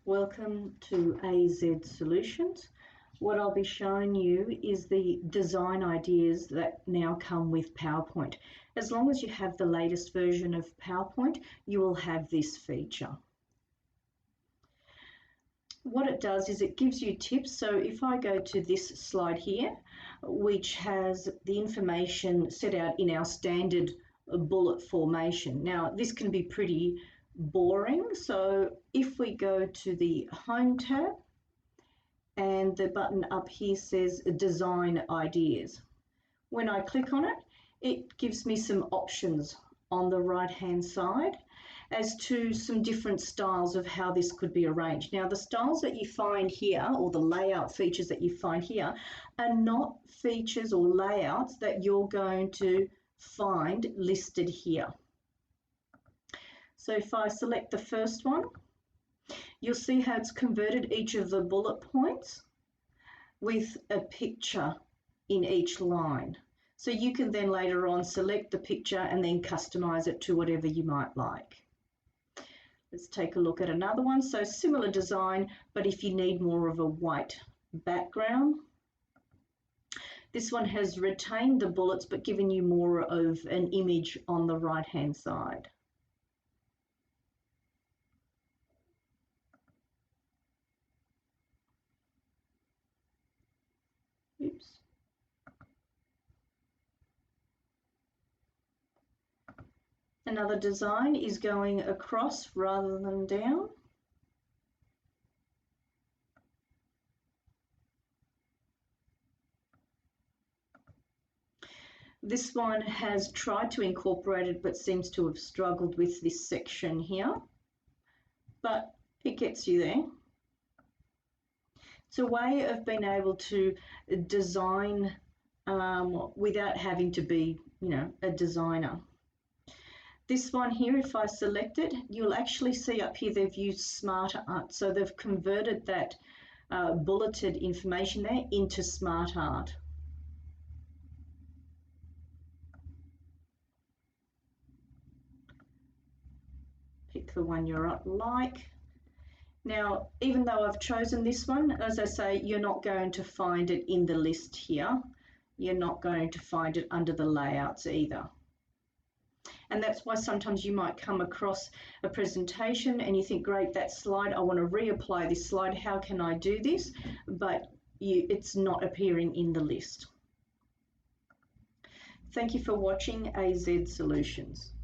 Welcome to AZ Solutions. What I'll be showing you is the design ideas that now come with PowerPoint. As long as you have the latest version of PowerPoint, you will have this feature. What it does is it gives you tips. So if I go to this slide here, which has the information set out in our standard bullet formation. Now, this can be pretty boring. So if we go to the Home tab, and the button up here says Design Ideas. When I click on it, it gives me some options on the right-hand side as to some different styles of how this could be arranged. Now, the styles that you find here, or the layout features that you find here, are not features or layouts that you're going to find listed here. So if I select the first one, you'll see how it's converted each of the bullet points with a picture in each line. So you can then later on select the picture and then customize it to whatever you might like. Let's take a look at another one. So similar design, but if you need more of a white background. This one has retained the bullets but given you more of an image on the right-hand side. Oops. Another design is going across rather than down. This one has tried to incorporate it but seems to have struggled with this section here, but it gets you there. It's a way of being able to design without having to be, a designer. This one here, if I select it, you'll actually see up here they've used Smart Art. So they've converted that bulleted information there into Smart Art. Pick the one you like. Now, even though I've chosen this one, as I say, you're not going to find it in the list here. You're not going to find it under the layouts either. And that's why sometimes you might come across a presentation and you think, great, that slide, I want to reapply this slide. How can I do this? But it's not appearing in the list. Thank you for watching AZ Solutions.